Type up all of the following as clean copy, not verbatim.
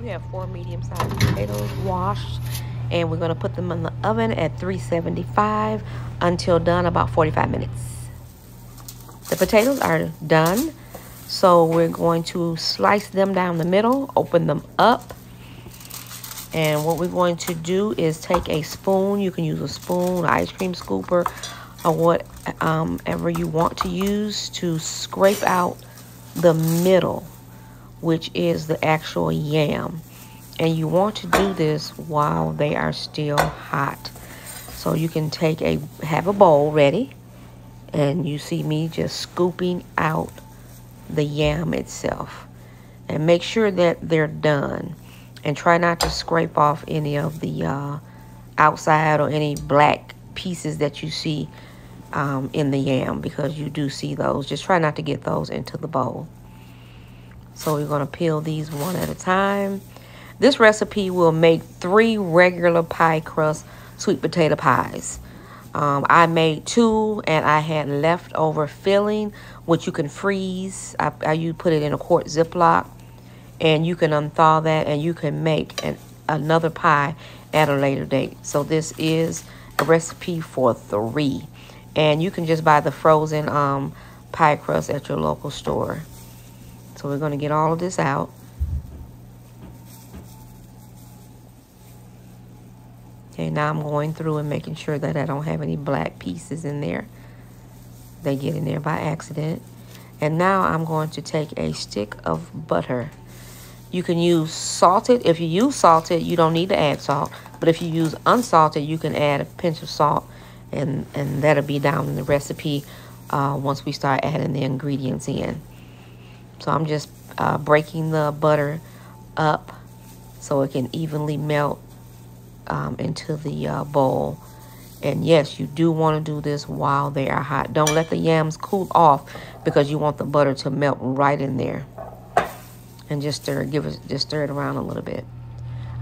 We have 4 medium-sized potatoes washed, and we're going to put them in the oven at 375 until done, about 45 minutes. The potatoes are done, so we're going to slice them down the middle, open them up, and what we're going to do is take a spoon. You can use a spoon, an ice cream scooper, or whatever you want to use to scrape out the middle, which is the actual yam. And you want to do this while they are still hot. So you can have a bowl ready, and you see me just scooping out the yam itself. And make sure that they're done. And try not to scrape off any of the outside or any black pieces that you see in the yam, because you do see those. Just try not to get those into the bowl. So we're going to peel these one at a time. This recipe will make 3 regular pie crust sweet potato pies. I made 2, and I had leftover filling, which you can freeze. You put it in a quart Ziploc, and you can unthaw that, and you can make another pie at a later date. So this is a recipe for 3. And you can just buy the frozen pie crust at your local store. So we're going to get all of this out. Okay, now I'm going through and making sure that I don't have any black pieces in there. They get in there by accident. And now I'm going to take a stick of butter. You can use salted. If you use salted, you don't need to add salt. But if you use unsalted, you can add a pinch of salt. And that'll be down in the recipe once we start adding the ingredients in. So I'm just breaking the butter up so it can evenly melt into the bowl. And yes, you do want to do this while they are hot. Don't let the yams cool off, because you want the butter to melt right in there. And just stir it around a little bit.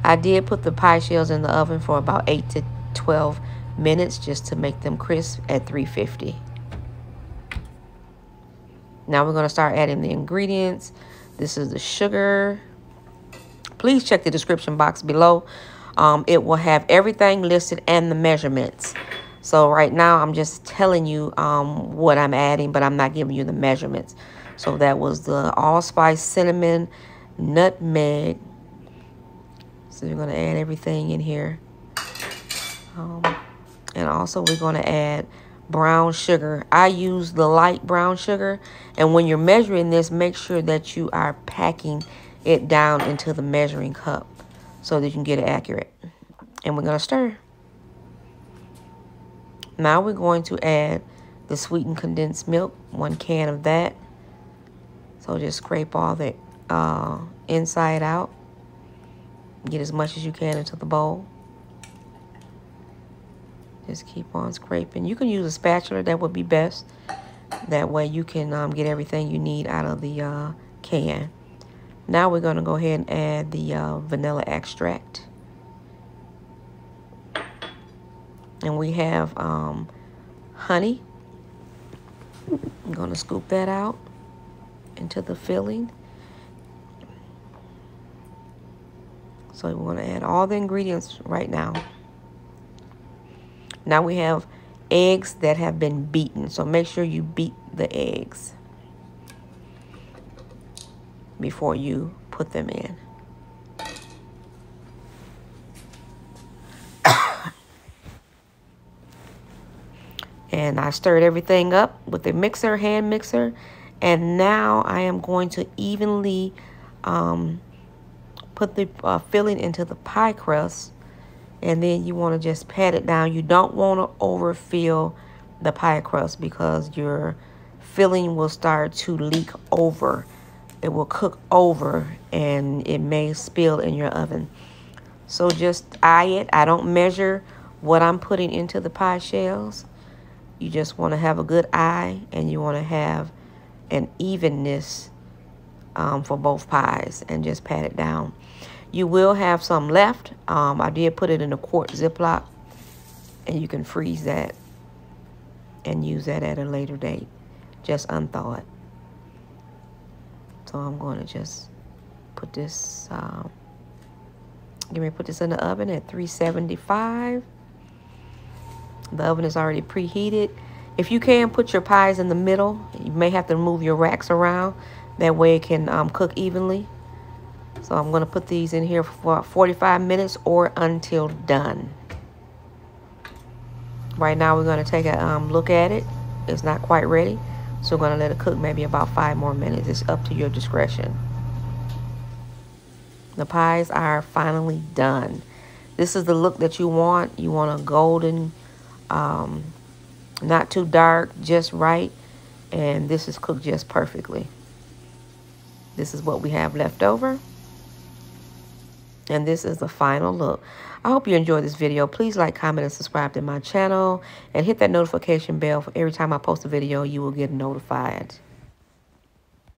I did put the pie shells in the oven for about 8 to 12 minutes just to make them crisp at 350. Now we're going to start adding the ingredients. This is the sugar. Please check the description box below. It will have everything listed and the measurements. So right now I'm just telling you what I'm adding, but I'm not giving you the measurements. So that was the allspice, cinnamon, nutmeg. So you're going to add everything in here. And also we're going to add brown sugar. I use the light brown sugar. And when you're measuring this, make sure that you are packing it down into the measuring cup so that you can get it accurate. And we're going to stir. Now we're going to add the sweetened condensed milk, 1 can of that. So just scrape all the inside out. Get as much as you can into the bowl. Just keep on scraping. You can use a spatula. That would be best. That way you can get everything you need out of the can. Now we're going to go ahead and add the vanilla extract. And we have honey. I'm going to scoop that out into the filling. So we're going to add all the ingredients right now. Now we have eggs that have been beaten. So make sure you beat the eggs before you put them in. And I stirred everything up with the mixer, hand mixer. And now I am going to evenly put the filling into the pie crust. And then you want to just pat it down. You don't want to overfill the pie crust, because your filling will start to leak over. It will cook over and it may spill in your oven. So just eye it. I don't measure what I'm putting into the pie shells. You just want to have a good eye, and you want to have an evenness for both pies, and just pat it down. You will have some left. I did put it in a quart Ziploc, and you can freeze that and use that at a later date. Just unthaw it. So I'm going to just put this Get ready to put this in the oven at 375. The oven is already preheated. If you can put your pies in the middle, you may have to move your racks around. That way it can cook evenly. So I'm going to put these in here for 45 minutes or until done. Right now we're going to take a look at it. It's not quite ready. So we're going to let it cook maybe about 5 more minutes. It's up to your discretion. The pies are finally done. This is the look that you want. You want a golden, not too dark, just right. And this is cooked just perfectly. This is what we have left over. And this is the final look. I hope you enjoyed this video. Please like, comment, and subscribe to my channel. And hit that notification bell for every time I post a video, you will get notified.